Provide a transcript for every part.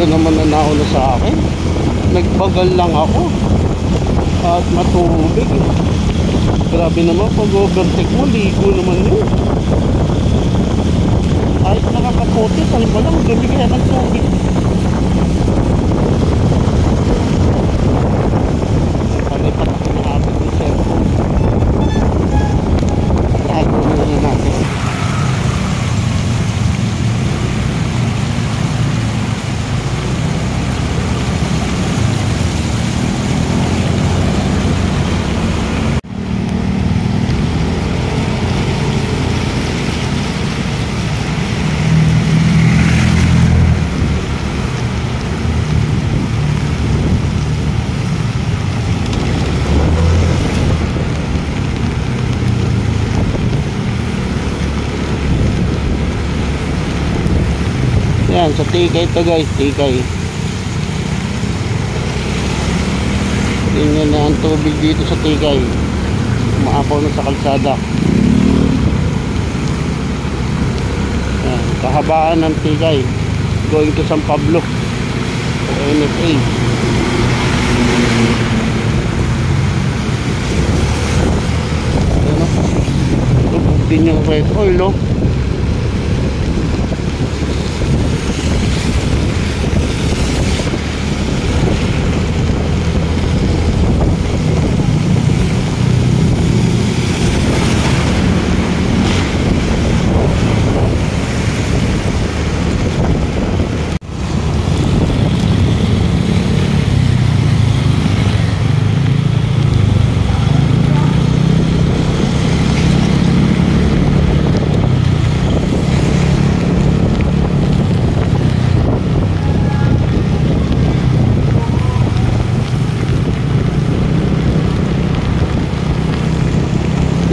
Ikaw naman na nauna sa akin. Nagbagal lang ako at matubig. Grabe naman, pag overtake mo, ligo naman yun. Kahit nakakapote, saan mo lang, dumi kaya ng tubig. Palipat ako ng ating ng cellphone. Tago muna natin. Yan, sa Tikay to guys, Tikay. Tingnan na ang tubig dito sa Tikay. Umaapaw na sa kalsada. Yan, kahabaan ng Tikay. Going to San Pablo. NFA. Yan o. Lubog din yung red oil o.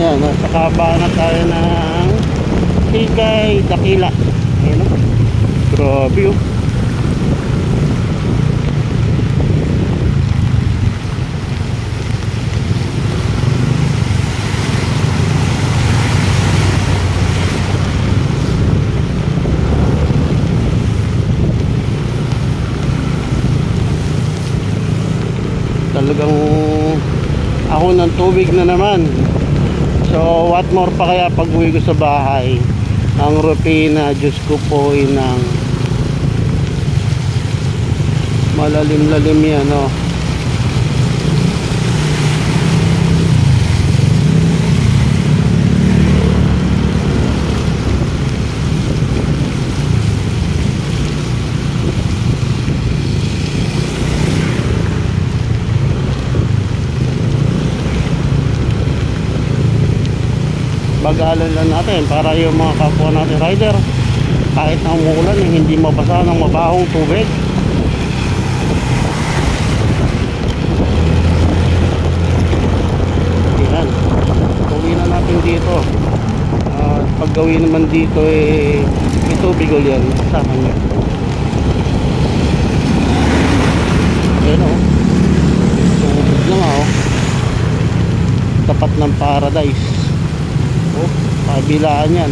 Yan, nasa kabaan na tayo ng Tikay, Dakila. Ayan o. Grabe o. Talagang ako ng tubig na naman. So what more pa kaya pag uwi ko sa bahay. Ang rutina, Diyos ko po, inang malalim-lalim yan o. Bagalan lang natin para yung mga kapwa natin rider kahit na umuulan hindi mabasa ng mabahong tubig. Yan, gawin na natin dito at pag gawin naman dito ito bigol yan sa kanya. Ayan o, tubig lang o, tapat ng Paradise. Oh, kabilaan yan.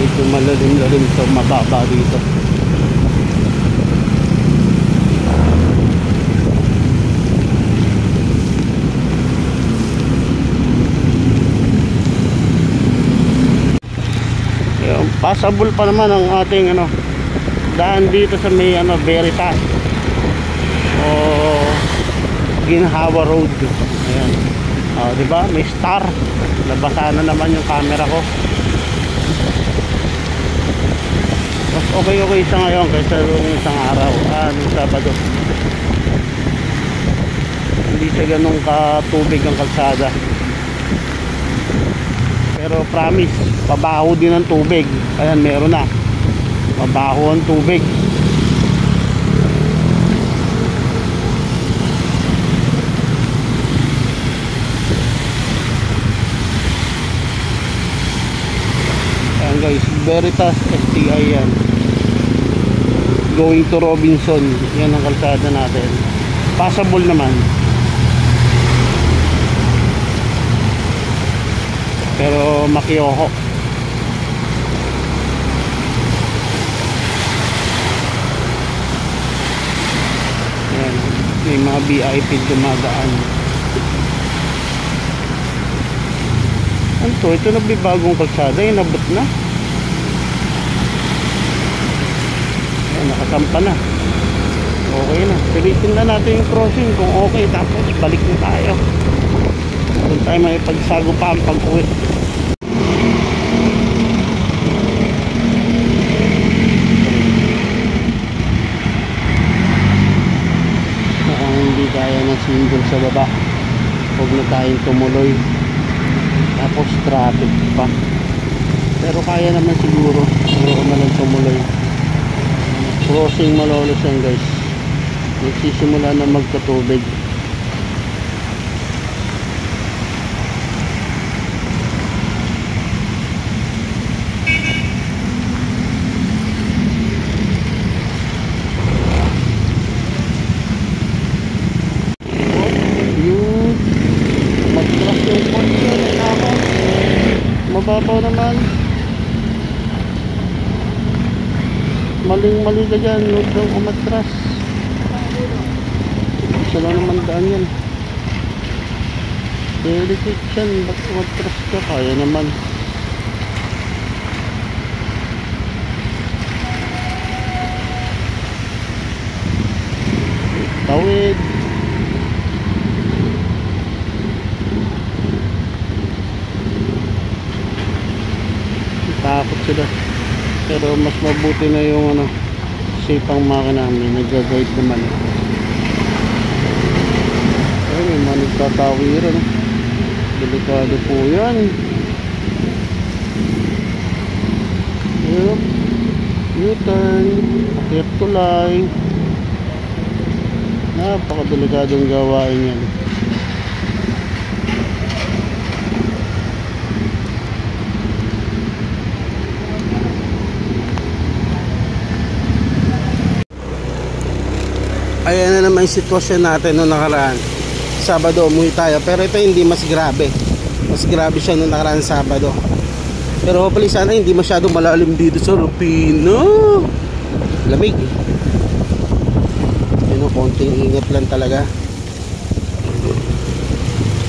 Ito malalim-lalim ito, mababa dito. Passable pa naman ang ating daan dito sa may Veritas o Ginhawa Road. Ayan. Di ba? May star. Nabasa na naman yung camera ko. Mas okay sa ngayon kaysa yung isang araw, nung Sabado. Hindi siya ganun katubig ang kalsada. Pero promise, pabaho din ang tubig. Ayan, meron na. Pabaho ang tubig. guys, Veritas STI yan. Going to Robinson, yan ang kalsada natin. Passable naman. Pero Makioho. Yan, may mga VIP dumadaan. Ano to? Ito nagbibagong kalsada, inabot na. Ayan, nakasampa na. Okay na. Pilitin na natin yung crossing kung okay, tapos balik na tayo. Doon tayo may pagsagupaan pag-uwi. Mukhang hindi kaya ng single sa baba. Huwag na tayong tumuloy. Tapos traffic pa. Pero kaya naman siguro. Siguro na lang tumuloy. Crossing Malolos yan guys. Nagsisimula na magkatubig. Mababaw naman. Maling-mali ka dyan. Huwag kang umatras. Isa lang naman daan yan. Delicate yan. Ba't umatras ka? Kaya naman. Tawid. Takot sila, pero mas mabuti na yung ano, safe ang makina, may nag-guide naman. Ay, may mga nagtatawiran, delikado po yan. Yup, U-turn, akyat tulay, napakadelikadong gawain yan. Ayan na naman yung sitwasyon natin noong nakaraan. Sabado umuwi tayo, pero ito hindi mas grabe. Mas grabe siya noong nakaraan Sabado. Pero hopefully sana hindi masyadong malalim dito sa Rufino. Lamig. Yun o, konting ingat lang talaga.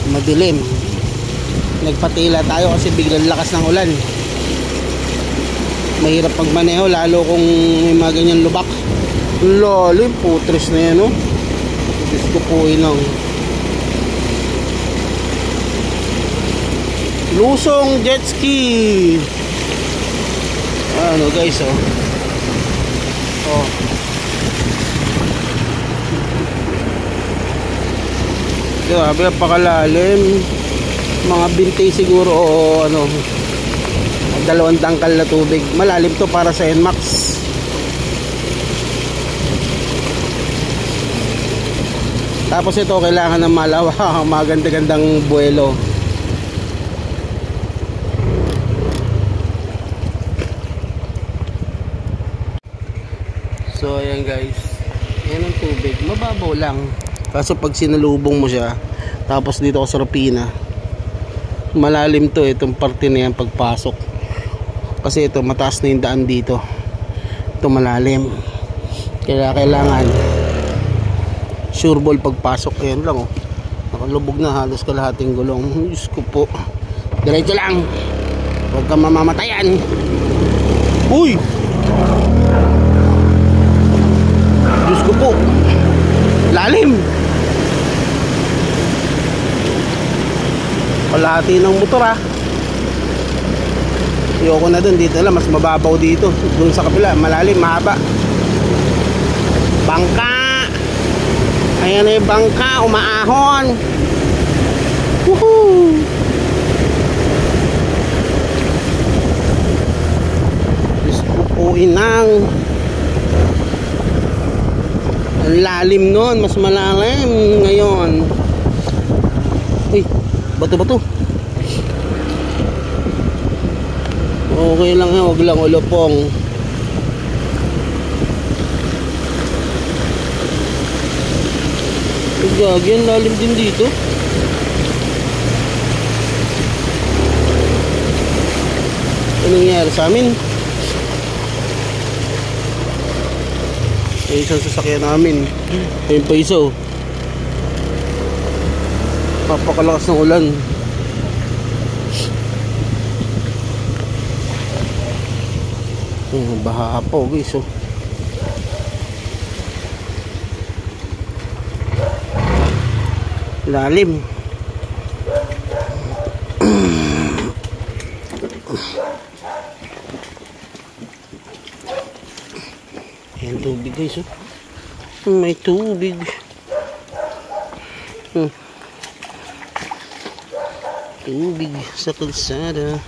Madilim. Nagpatila tayo kasi biglang lakas ng ulan. Mahirap pagmaneho lalo kung may mga ganyan lubak. Lalim, putres na yan, oh. Diyos ko po, inang. Lusong jet ski. Ano guys, oh. Oh. Grabe, napakalalim. Mga binti siguro, o ano, 2 tangkal na tubig. Malalim to para sa NMAX. Tapos ito kailangan ng malawak, maganda-gandang buwelo. So ayan guys, yan ang tubig, mababaw lang. Kaso pag sinalubong mo siya, tapos dito sa Rufina, malalim to, itong parte na yan pagpasok. Kasi ito mataas na yung daan dito. Ito malalim. Kaya kailangan sure ball pagpasok. Ayan lang, oh. Nakalubog na halos kalahating gulong. Diyos ko po. Diretso lang. Huwag kang mamamatayan. Uy! Diyos ko po. Lalim. Kalahati ng motor, ah. Ayoko na dun. Dito lang. Mas mababaw dito. Dun sa kabila. Malalim. Mahaba. Bangka. Ayan na yung bangka, umaahon. Woohoo! Diyos ko po, inang. Ang lalim nun, mas malalim ngayon. Uy, bato-bato. Oh, Okay lang yan, wag lang ulupong. Gagi, ang lalim din dito. Ano nangyari sa amin? Ay, isang sasakyan namin. Ayun pa isa oh. Papakalakas ng ulan. Baha po guys oh. Lalim. Ayan tubig guys oh. May tubig. Tubig sa kalsada.